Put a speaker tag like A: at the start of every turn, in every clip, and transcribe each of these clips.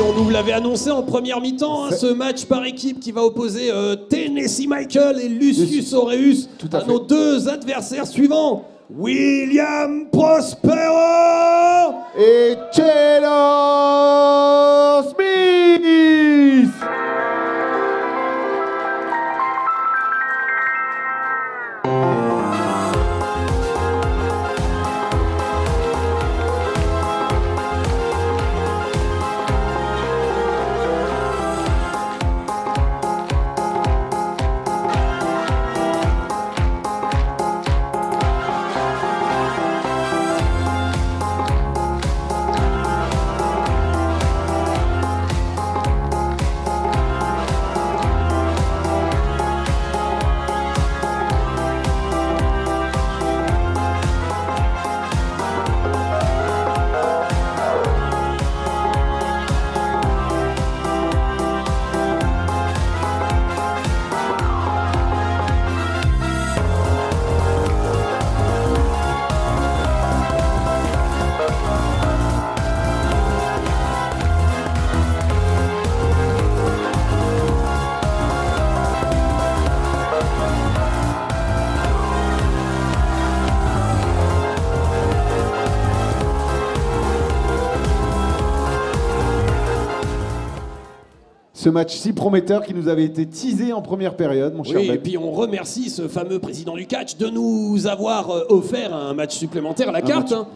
A: on nous l'avait annoncé en première mi-temps, hein, ce match par équipe qui va opposer Tennessee Michael et Lucius Aureus à nos deux adversaires suivants, William Prospero
B: et Taylor Smith. Ce match si prometteur qui nous avait été teasé en première période, mon cher Ben.
A: Et puis on remercie ce fameux président du catch de nous avoir offert un match supplémentaire à la carte. Hein.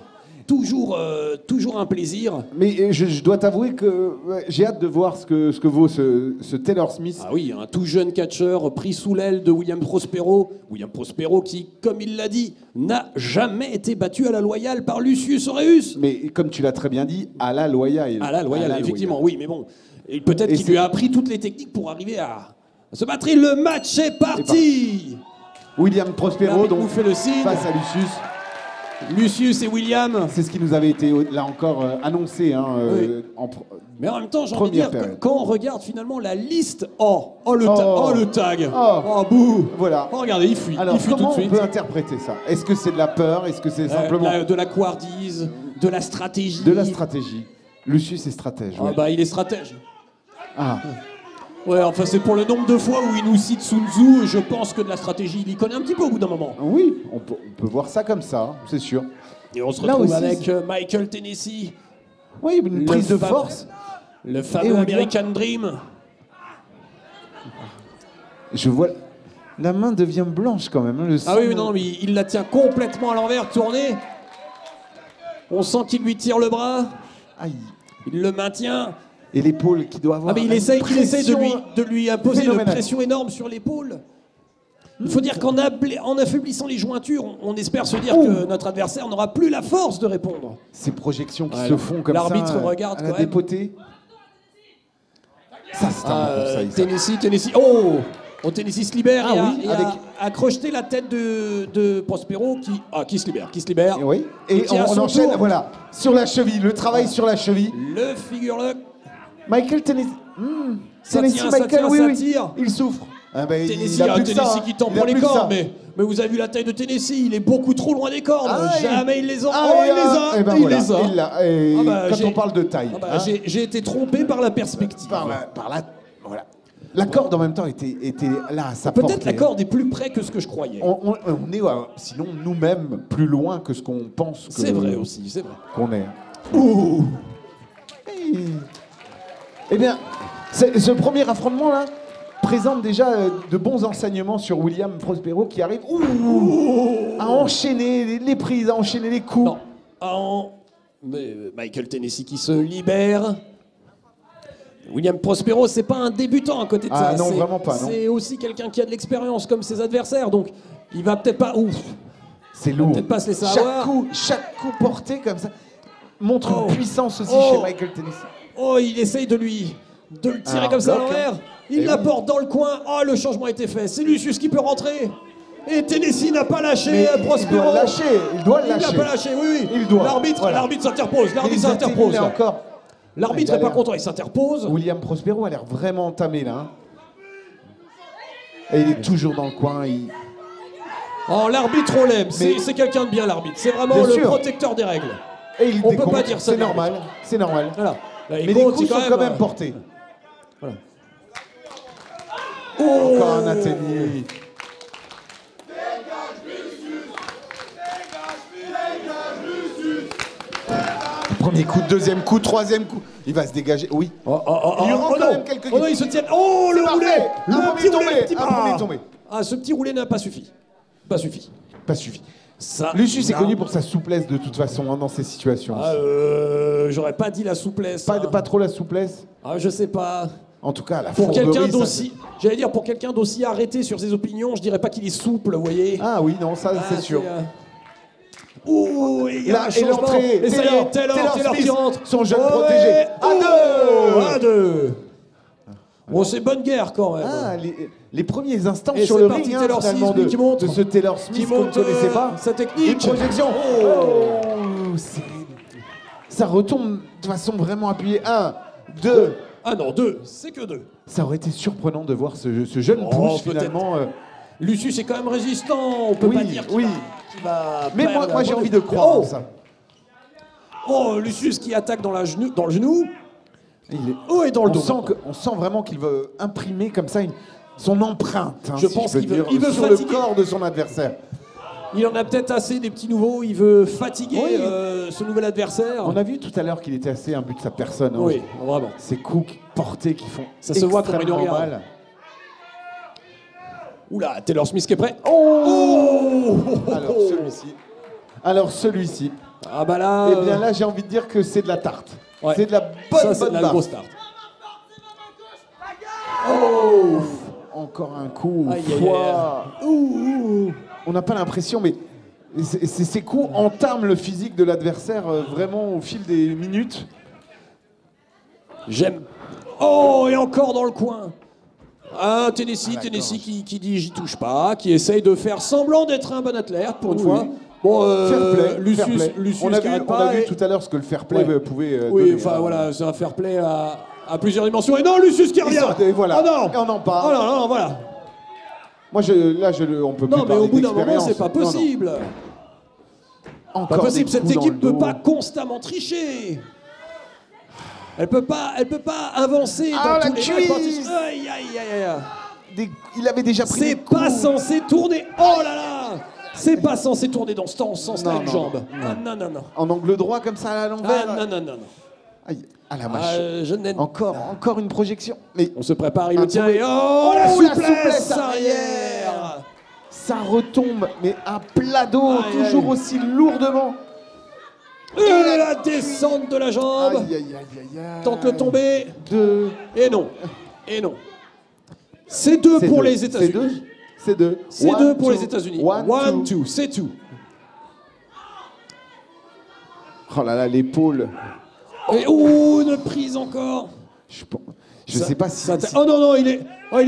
A: Toujours un plaisir.
B: Mais je dois t'avouer que j'ai hâte de voir ce que vaut ce Taylor Smith.
A: Ah oui, un tout jeune catcheur pris sous l'aile de William Prospero. William Prospero qui, comme il l'a dit, n'a jamais été battu à la loyale par Lucius Aureus.
B: Mais comme tu l'as très bien dit, à la loyale.
A: À la loyale, effectivement, oui, mais bon. Et peut-être qu'il lui a appris toutes les techniques pour arriver à se battre. Et le match est parti.
B: William Prospero donc
A: nous fait le signe.
B: Face à Lucius.
A: Lucius et William.
B: C'est ce qui nous avait été là encore annoncé. Hein,
A: oui. Mais en même temps, j'ai envie de dire, quand on regarde finalement la liste, le tag, bouh.
B: Voilà.
A: Oh, regardez, il fuit.
B: Alors,
A: il fuit
B: comment
A: tout de suite.
B: On peut interpréter ça? Est-ce que c'est de la peur? Est-ce que c'est simplement
A: de la couardise, de la stratégie?
B: De la stratégie. Lucius est stratège.
A: Ah bah, il est stratège.
B: Ah.
A: Ouais, enfin c'est pour le nombre de fois où il nous cite Sun Tzu, je pense que de la stratégie, il y connaît un petit peu au bout d'un moment.
B: Oui, on peut voir ça comme ça, c'est sûr.
A: Et on se retrouve avec Michael Tennessee.
B: Oui, une prise de force.
A: Le fameux American Dream.
B: Je vois... La main devient blanche quand même. Hein,
A: ah oui, non, mais il la tient complètement à l'envers, tournée. On sent qu'il lui tire le bras.
B: Aïe.
A: Il le maintient.
B: Et l'épaule qui doit avoir.
A: Ah mais il essaye de lui imposer une pression énorme sur l'épaule. Il faut dire qu'en affaiblissant les jointures, on espère se dire que notre adversaire n'aura plus la force de répondre.
B: Ces projections qui se font comme ça.
A: L'arbitre regarde quand même.
B: Dépotée. Ça, c'est un
A: Tennessee. Oh, Tennessee se libère et a crocheté la tête de Prospero qui se libère.
B: Et oui. Et on enchaîne, voilà, sur la cheville, le travail sur la cheville.
A: Le figure lock.
B: Michael Tennessee. Michael, oui. Il souffre.
A: Ah ben, Tennessee qui t'en prend les cordes, mais vous avez vu la taille de Tennessee, il est beaucoup trop loin des cordes. Jamais il les a. Il les a.
B: Quand on parle de taille.
A: J'ai été trompé par la perspective.
B: Voilà. La corde en même temps était là, ça portait.
A: Peut-être la corde est plus près que ce que je croyais.
B: On est sinon nous-mêmes plus loin que ce qu'on pense.
A: C'est vrai aussi, c'est vrai.
B: Qu'on est. Ouh. Eh bien, ce premier affrontement là présente déjà de bons enseignements sur William Prospero qui arrive à enchaîner les prises, à enchaîner les coups.
A: Non, Michael Tennessee qui se libère. William Prospero, c'est pas un débutant à côté de ça.
B: Ah non, vraiment pas.
A: C'est aussi quelqu'un qui a de l'expérience comme ses adversaires, donc il va peut-être pas.
B: C'est lourd.
A: Peut-être pas se laisser avoir.
B: Chaque coup porté comme ça montre une puissance aussi chez Michael Tennessee.
A: Il essaye de le tirer comme ça à l'envers. Il la porte dans le coin. Le changement a été fait. C'est Lucius qui peut rentrer. Et Tennessee n'a pas lâché Prospero.
B: Il doit le lâcher.
A: Il n'a pas lâché, oui.
B: Il doit.
A: L'arbitre s'interpose. L'arbitre n'est pas content, il s'interpose.
B: William Prospero a l'air vraiment entamé là. Et il est toujours dans le coin.
A: L'arbitre, on l'aime. C'est quelqu'un de bien, l'arbitre. C'est vraiment le protecteur des règles.
B: Et il
A: on peut pas dire ça.
B: C'est normal.
A: Voilà. Là,
B: mais les coups sont quand même portés.
A: Voilà.
B: Encore un atelier. Premier coup, deuxième coup, troisième coup. Il va se dégager. Oui. Il lui rend quand même quelques.
A: Oh non, il se tient. Oh, le roulet.
B: Un premier tombé. Un premier tombé.
A: Ah, ce petit roulet n'a pas suffi. Pas suffi.
B: Pas suffi.
A: Ça,
B: Lucius est connu pour sa souplesse de toute façon dans ces situations.
A: Ah, j'aurais pas dit la souplesse.
B: Pas trop la souplesse.
A: Ah, je sais pas.
B: En tout cas, la
A: pour
B: fourberie,
A: quelqu'un d'aussi, j'allais dire pour quelqu'un d'aussi arrêté sur ses opinions, je dirais pas qu'il est souple, vous voyez.
B: Ah oui, non, ça c'est sûr.
A: Ouh, il y a un changement.
B: l'entrée.
A: Et ça y est, Taylor qui rentre.
B: Son jeune protégé.
A: À deux. Bon, c'est bonne guerre quand même.
B: Ah, les premiers instants
A: et
B: sur le
A: parti,
B: ring
A: Taylor
B: finalement
A: Smith,
B: de ce Taylor Smith qu'on ne connaissait pas.
A: Sa technique.
B: Une projection. Ça retombe de façon vraiment appuyée. 1, 2.
A: Ah non, 2. C'est que 2.
B: Ça aurait été surprenant de voir ce jeune push finalement.
A: Lucius est quand même résistant. On peut pas dire qu'il va
B: mais moi j'ai envie de croire ça.
A: Oh, Lucius qui attaque dans le genou. Et dans le dos.
B: On sent vraiment qu'il veut imprimer comme ça son empreinte.
A: Je pense qu'il veut
B: sur
A: fatiguer
B: le corps de son adversaire.
A: Il en a peut-être assez des petits nouveaux. Il veut fatiguer ce nouvel adversaire.
B: On a vu tout à l'heure qu'il était assez imbu de sa personne. Hein.
A: Oui, vraiment.
B: Ces coups portés qui font
A: ça se voit quand il regarde.
B: Mal.
A: Oula, Taylor Smith qui est prêt.
B: Alors celui-ci.
A: Ah bah là.
B: Eh bien là, j'ai envie de dire que c'est de la tarte.
A: Ouais.
B: C'est de la bonne
A: la grosse tarte.
B: Encore un coup. On n'a pas l'impression, mais ces coups entament le physique de l'adversaire vraiment au fil des minutes.
A: J'aime. Oh, et encore dans le coin. Ah, Tennessee qui dit j'y touche pas, qui essaye de faire semblant d'être un bon athlète pour une fois. Bon,
B: fair play.
A: Lucius
B: on a vu tout à l'heure ce que le fair play pouvait
A: oui,
B: donner.
A: enfin voilà, c'est un fair play à plusieurs dimensions. Et non, Lucius qui revient.
B: Et voilà.
A: Oh non.
B: Et on en parle.
A: Oh non, voilà.
B: Moi, on peut plus
A: non, mais au bout d'un moment, c'est pas possible.
B: Encore
A: pas possible. Cette équipe
B: ne
A: peut pas constamment tricher. Elle peut pas avancer dans tous les matchs. Aïe.
B: Il avait déjà pris.
A: C'est pas censé tourner. Oh là là. C'est pas censé tourner dans ce sens-là une jambe. Ah, non.
B: En angle droit comme ça à l'envers.
A: Ah non.
B: Aïe, à la mâche.
A: Encore
B: une projection. Mais
A: on se prépare, il le tient et la souplesse arrière.
B: Ça retombe, mais à plat dos, toujours aussi lourdement.
A: Et la descente de la jambe. Tente le tomber.
B: 2.
A: Et non. C'est 2 pour les États-Unis.
B: C'est 2.
A: C'est 2 pour les États-Unis. 1, 2, c'est tout.
B: Oh là là, l'épaule.
A: Et une prise encore.
B: Je sais pas si.
A: Oh non, il est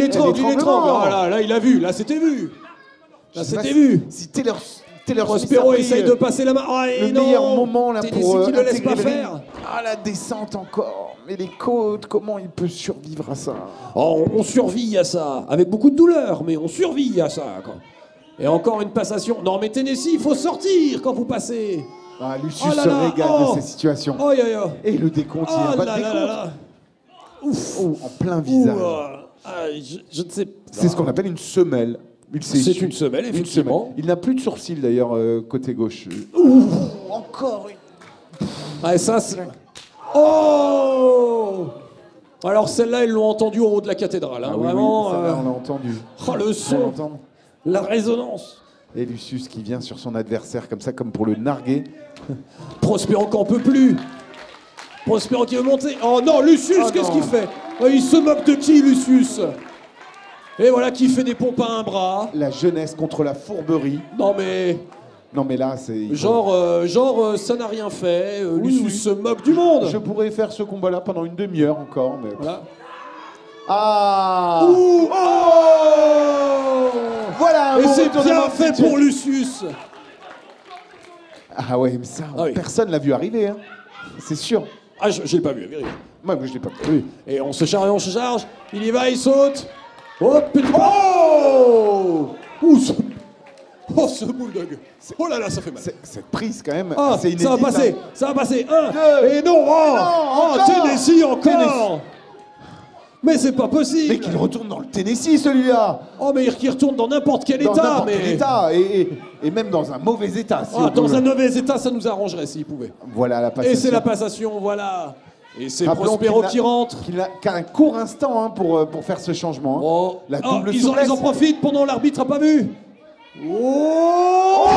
A: étrangle. Oh là, il a vu. Là, c'était vu.
B: Si Taylor
A: Prospero essaye de passer la main.
B: Le meilleur moment là pour
A: qui ne laisse pas faire.
B: Ah, la descente encore. Mais les côtes, comment il peut survivre à ça?
A: Oh, on survit à ça. Avec beaucoup de douleur, mais on survit à ça. Quoi. Et encore une passation. Non, mais Tennessee, il faut sortir quand vous passez.
B: Ah, Lucius se régale de ces situations. Et le décompte, il n'y a pas de décompte.
A: Ouf.
B: En plein visage.
A: Je ne sais pas.
B: C'est ce qu'on appelle une semelle.
A: C'est une semelle, effectivement.
B: Il n'a plus de sourcils d'ailleurs côté gauche.
A: Encore une. Ah, ça, c'est... Oh! Alors celle-là, ils l'ont entendue au haut de la cathédrale. Hein. Vraiment.
B: Oui, celle-là, on l'a entendu.
A: Oh, le son, la résonance.
B: Et Lucius qui vient sur son adversaire comme ça, comme pour le narguer.
A: Prospero qui n'en peut plus. Prospero qui veut monter. Oh non, Lucius, qu'est-ce qu'il fait? Il se moque de qui, Lucius? Et voilà qui fait des pompes à un bras.
B: La jeunesse contre la fourberie.
A: Non mais là, c'est...
B: Genre,
A: ça n'a rien fait. Lucius se moque du monde.
B: Je pourrais faire ce combat-là pendant une demi-heure encore, mais...
A: Voilà.
B: Ah! Voilà.
A: Et c'est bien fait pour Lucius.
B: Ah ouais, mais ça, personne l'a vu arriver, hein. C'est sûr.
A: Ah, je l'ai pas vu, vérifier.
B: Moi, je l'ai pas vu.
A: Et on se charge, il y va, il saute. Oh, petit ce bulldog. Oh là là, ça fait mal.
B: Cette prise, quand même,
A: Ah,
B: c'est inédit.
A: ça va passer, ça va passer. 1,
B: 2,
A: et non, oh,
B: encore.
A: Tennessee encore.
B: Tennessee.
A: Mais c'est pas possible.
B: Mais qu'il retourne dans le Tennessee, celui-là.
A: Oh, mais qu'il retourne dans n'importe quel
B: Dans
A: état.
B: n'importe
A: Mais...
B: quel état, et même dans un mauvais état. Si on
A: Ah, dans
B: peut.
A: un mauvais état, ça nous arrangerait s'il pouvait.
B: Voilà la passation.
A: Et c'est la passation, voilà. Et c'est
B: Rappelons
A: Prospero
B: qu'il
A: qui rentre.
B: qu'un court instant hein, pour faire ce changement. Hein.
A: Oh.
B: La
A: Oh,
B: double
A: ils
B: souplesse.
A: en profitent pendant l'arbitre a pas vu.
B: Oh,
A: Oh,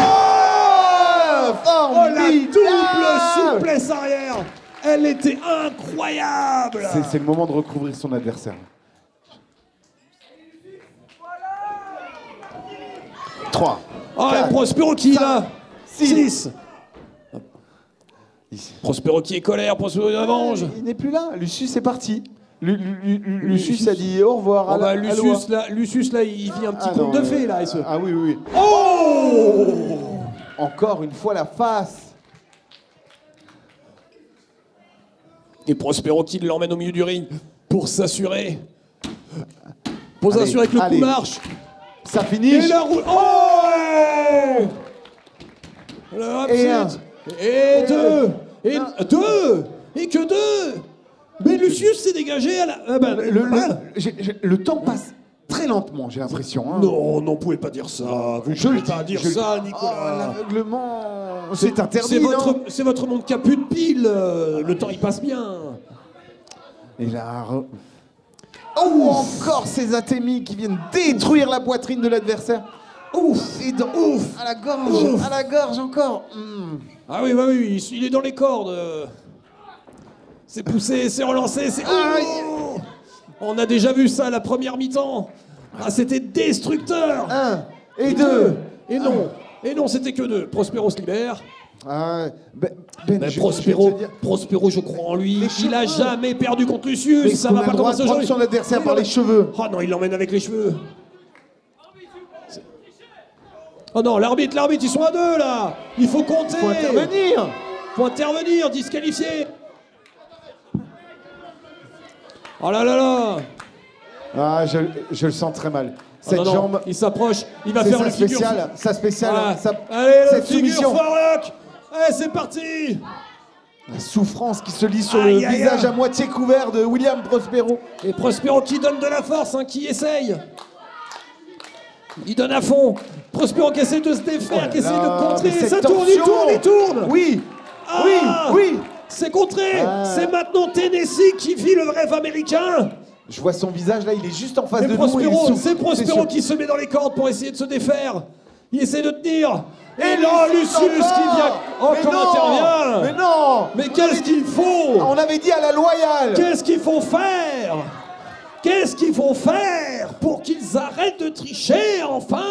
A: la
B: formidable.
A: double souplesse arrière. Elle était incroyable.
B: C'est le moment de recouvrir son adversaire. 3.
A: Ah, Prospero qui est là. 6. Prospero qui est colère, Prospero qui avance.
B: Il n'est plus là. Lucius est parti. Lucius a dit au revoir.
A: Oh, bah,
B: à
A: Lucius là, il vit un petit
B: Ah,
A: conte
B: non,
A: de fées là.
B: Ah oui, oui, oui.
A: Oh.
B: Encore une fois la face.
A: Et Prospero qui l'emmène au milieu du ring pour s'assurer. Pour
B: Allez,
A: s'assurer que le
B: allez.
A: coup marche.
B: Ça finit.
A: Et la roue. Oh ouais. Le
B: Et un.
A: upset. Et 2. Et 2. Et que 2. Mais Lucius s'est dégagé à la. Ah bah,
B: Le temps passe très lentement, j'ai l'impression. Hein.
A: Non, non, vous pouvez pas dire ça. Vous
B: Je
A: pouvez
B: le dis,
A: pas dire
B: je le
A: ça,
B: dis.
A: Nicolas.
B: Oh, l'aveuglement, c'est interdit.
A: C'est votre monde qui a plus de piles. Le temps il passe bien.
B: Et là, oh, encore ces atémies qui viennent détruire la poitrine de l'adversaire. Ouf, et ouf, à la gorge encore.
A: Ah oui, bah oui, il est dans les cordes. C'est poussé, c'est relancé, c'est. Oh. On a déjà vu ça à la première mi-temps. Ah, c'était destructeur.
B: 1 et 2.
A: Et non, et non, c'était que 2. Prospero se libère.
B: Ah, Ben,
A: Mais Prospero, je crois en lui. Il a jamais perdu contre Lucius. Ça va pas commencer
B: prendre
A: aujourd'hui.
B: son adversaire par les cheveux.
A: Oh non, il l'emmène avec les cheveux. Oh non, l'arbitre, ils sont à 2 là. Il faut compter. Faut intervenir, disqualifié. Oh là là là.
B: Ah, je le sens très mal.
A: Oh
B: Cette
A: non, non,
B: jambe,
A: il s'approche, il va
B: c'est
A: faire
B: sa
A: le figure.
B: spéciale. Sa spéciale.
A: Voilà.
B: sa-
A: Allez, le
B: cette
A: figure
B: soumission.
A: Farlock. Allez, c'est parti.
B: La souffrance qui se lit sur
A: Aïe,
B: le
A: aïe,
B: visage
A: aïe.
B: à moitié couvert de William Prospero.
A: Et Prospero qui donne de la force, hein, qui essaye. Il donne à fond. Prospero qui essaie de se défaire, qui essaie de contrer.
B: Mais cette
A: Ça tourne, il
B: torsion.
A: tourne, il tourne.
B: Oui,
A: Ah,
B: oui.
A: C'est contré.
B: Ah.
A: C'est maintenant Tennessee qui vit le rêve américain.
B: Je vois son visage là, il est juste en face
A: Mais
B: de nous. et il
A: Prospero,
B: souffre,
A: c'est Prospero
B: sûr.
A: qui se met dans les cordes pour essayer de se défaire. Il essaie de tenir. Et
B: Et
A: là,
B: Lucius
A: Lucius qui vient encore intervient.
B: Mais non.
A: Mais qu'est-ce qu'il faut?
B: On avait dit à la loyale.
A: Qu'est-ce qu'il faut faire? Qu'est-ce qu'il faut faire pour qu'ils arrêtent de tricher, enfin?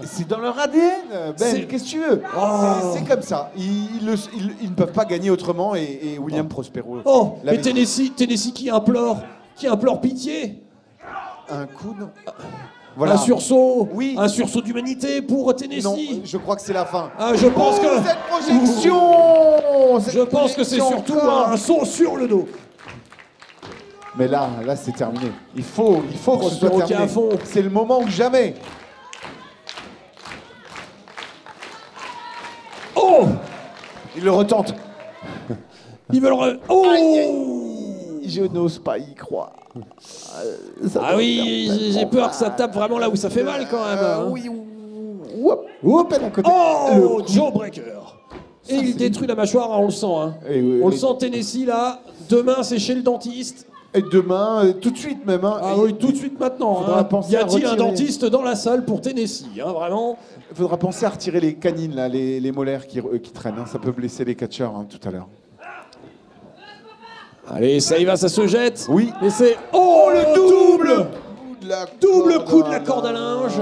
B: C'est dans leur ADN,
A: C'est-
B: Ben, qu'est-ce que tu veux?
A: Oh.
B: C'est comme ça. Ils ne peuvent pas gagner autrement et William Prospero.
A: Oh,
B: l'avait
A: et
B: dit.
A: Tennessee qui implore pitié.
B: Un coup de...
A: Un sursaut,
B: Oui.
A: un sursaut d'humanité pour Tennessee.
B: Non, je crois que c'est la fin.
A: Ah, je pense
B: Oh,
A: que
B: cette projection. Cette
A: je pense que c'est
B: projection
A: surtout
B: encore.
A: un saut sur le dos.
B: Mais là c'est terminé. Il faut que ce soit
A: Prospero qui est
B: terminé.
A: à fond.
B: C'est le moment ou jamais.
A: Oh,
B: Il le retente.
A: ils veulent oh.
B: Je n'ose pas y croire.
A: Ah oui, j'ai peur que ça tape vraiment là où ça fait mal quand même. hein.
B: Oui. Oup, d'un côté.
A: Oh, Joe Breaker. Et il détruit la mâchoire, hein, on le sent. Hein.
B: Et
A: On le sent Tennessee là. Demain, c'est chez le dentiste.
B: Et demain, tout de suite même. Hein.
A: Ah oui, tout de suite maintenant.
B: Faudra
A: Hein.
B: penser
A: Y
B: à
A: a-t-il un
B: retirer.
A: dentiste dans la salle pour Tennessee, hein, vraiment?
B: Il faudra penser à retirer les canines, là, les molaires qui traînent. Hein. Ça peut blesser les catcheurs hein, tout à l'heure.
A: Allez, ça y va, ça se jette.
B: Oui.
A: Et c'est... Oh, le double. Double coup de la
B: corde
A: corde à linge.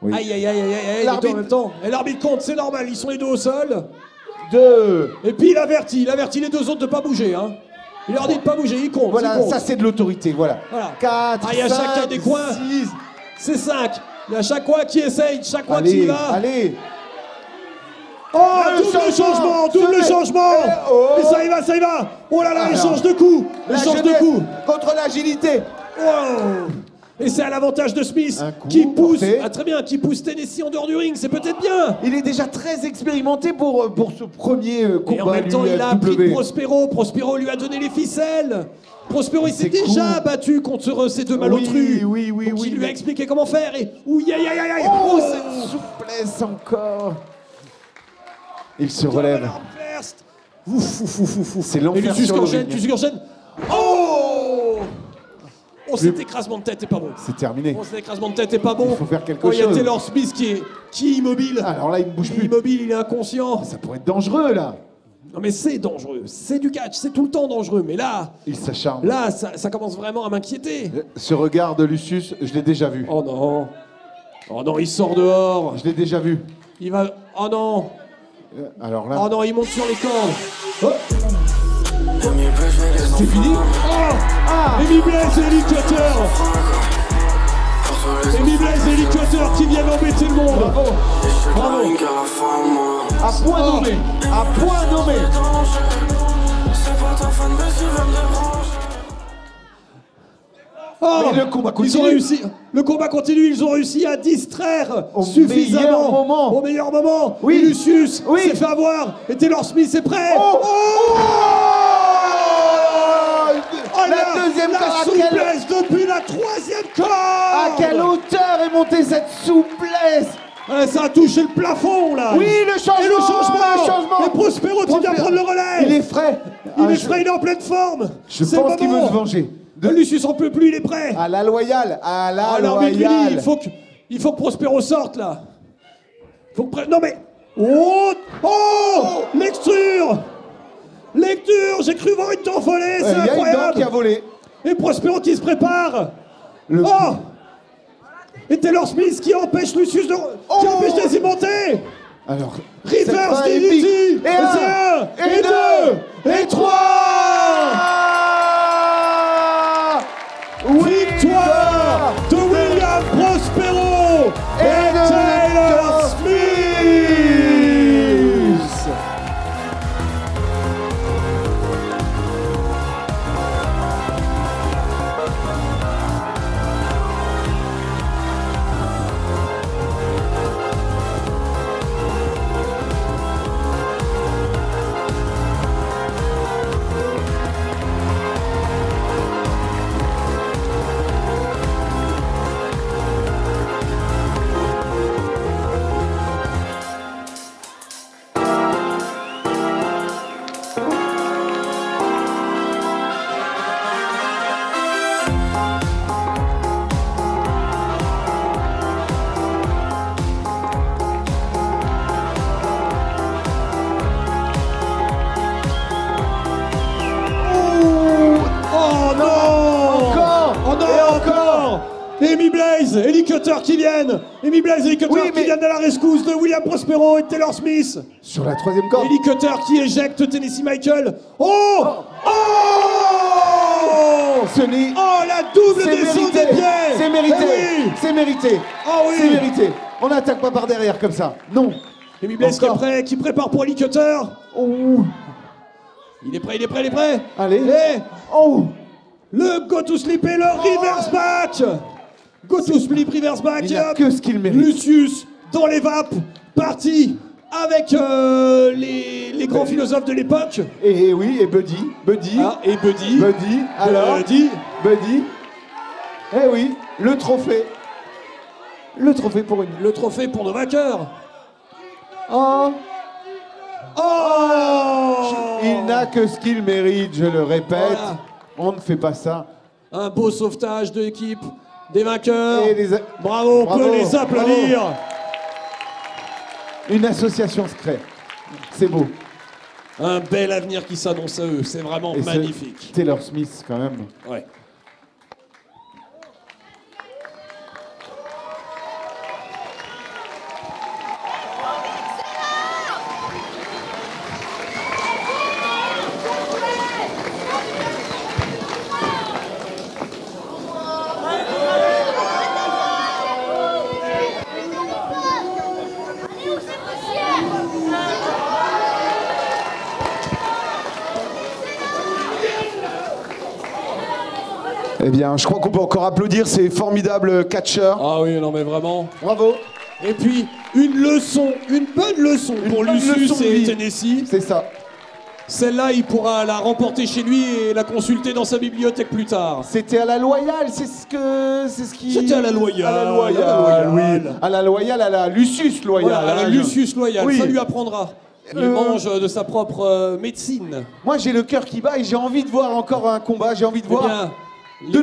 B: Oui.
A: Aïe, aïe, aïe, aïe, aïe, les deux en même temps. Et l'arbitre compte, c'est normal, ils sont les deux au sol.
B: 2.
A: Et puis il avertit les deux autres de pas bouger. Hein. Il leur dit de pas bouger, il compte.
B: Voilà,
A: il compte.
B: ça c'est de l'autorité. Voilà. 4,
A: Ah, il y a chacun des coins.
B: 6.
A: C'est 5. Il y a chaque coin qui essaye, chaque coin qui y
B: Allez,
A: va.
B: allez.
A: Oh, double changement.
B: Oh.
A: Et ça y va, ça y va. Oh là là,
B: Alors,
A: échange de coups.
B: La
A: Échange de
B: jeunesse
A: coups.
B: contre l'agilité.
A: Wow. Et c'est à l'avantage de Smith qui pousse, très bien, qui pousse Tennessee en dehors du ring, c'est peut-être bien.
B: Il est déjà très expérimenté pour ce premier combat.
A: Et en même temps, il a appris de Prospero. Prospero lui a donné les ficelles. Prospero, il s'est déjà battu contre ces deux malotrus.
B: Oui.
A: Il lui a expliqué comment faire. Et
B: oh, cette souplesse encore. Il se relève. C'est l'enfer sur le ring.
A: Tu enchaînes. Oh! Oh, cet écrasement de tête est pas bon.
B: C'est terminé.
A: Oh, cet écrasement de tête est pas bon.
B: Il faut faire quelque chose.
A: Il y a Taylor Smith qui est immobile.
B: Alors là, il ne bouge plus.
A: Immobile, il est inconscient.
B: Ça pourrait être dangereux, là.
A: Non, mais c'est dangereux. C'est du catch, c'est tout le temps dangereux. Mais là...
B: Il s'acharne.
A: Là, ça commence vraiment à m'inquiéter.
B: Ce regard de Lucius, je l'ai déjà vu.
A: Oh non. Oh non, il sort dehors.
B: Je l'ai déjà vu.
A: Il va... Oh non.
B: Alors là...
A: Oh non, il monte sur les cordes. Oh.
B: C'est fini.
A: Oh, Amy Blaze et Lee Cutter. Amy Blaze et Lee Cutter qui viennent embêter le monde.
B: Bravo. À point nommé. À point nommé.
A: Oh,
B: mais le combat continue.
A: Ils ont réussi. Le combat continue. Ils ont réussi à distraire suffisamment au meilleur moment.
B: Oui.
A: Et Lucius s'est fait avoir. Et Taylor Smith est prêt.
B: La deuxième
A: corde. La souplesse depuis la troisième corde.
B: À quelle hauteur est montée cette souplesse?
A: Ça a touché le plafond là.
B: Oui, le changement.
A: Et le changement. Et Prospero qui vient prendre le relais.
B: Il est frais.
A: Il est frais, il est en pleine forme.
B: Je pense qu'il veut se venger.
A: Lucius en peut plus, il est prêt.
B: À la loyale. À la loyale.
A: Il faut que Prospero sorte là. Non mais... Oh Lecture. J'ai cru voir une dent volée, c'est incroyable.
B: Il y a une dent qui a volé.
A: Et Prospero qui se prépare. Et Taylor Smith qui empêche Lucius qui empêche Desi monter.
B: Alors...
A: Reverse DDT. Et un, et deux, et trois. Victoire de William Prospero et Taylor Smith. Amy Blaze et Lee Cutter qui viennent. Amy Blaze et Lee Cutter qui viennent à la rescousse de William Prospero et Taylor Smith.
B: Sur la troisième corde.
A: Et Lee Cutter qui éjecte Tennessee Michael. Oh la double descente des pieds.
B: C'est mérité. C'est mérité. C'est mérité. On n'attaque pas par derrière comme ça. Non.
A: Amy Blaze qui est prêt, qui prépare pour Lee Cutter. Il est prêt.
B: Allez.
A: Et le go to sleep et le reverse back. Go to sleep, reverse back.
B: Il n'a que ce qu'il mérite.
A: Lucius dans les vapes, parti avec les grands philosophes de l'époque.
B: Et oui, et Buddy.
A: Et Buddy.
B: Alors. Buddy. Eh oui, le trophée. Le trophée pour nos vainqueurs. Il n'a que ce qu'il mérite, je le répète. Voilà. On ne fait pas ça.
A: Un beau sauvetage de l'équipe des vainqueurs. Bravo, on peut les applaudir.
B: Une association se crée. C'est beau.
A: Un bel avenir qui s'annonce à eux. C'est vraiment magnifique.
B: Taylor Smith, quand même.
A: Ouais.
B: Eh bien, je crois qu'on peut encore applaudir ces formidables catcheurs.
A: Ah oui, non mais vraiment.
B: Bravo.
A: Et puis, une bonne leçon pour Lucius et Tennessee.
B: C'est ça.
A: Celle-là, il pourra la remporter chez lui et la consulter dans sa bibliothèque plus tard.
B: C'était à la Loyale, c'est ce qui...
A: C'était à la Loyale.
B: À la Loyale, oui. À la Loyale, à la Lucius Loyale.
A: Voilà, à la Lucius Loyale,
B: oui.
A: ça lui apprendra. Il mange de sa propre médecine.
B: Moi, j'ai le cœur qui bat et j'ai envie de voir encore un combat. J'ai envie de voir...
A: Eh bien,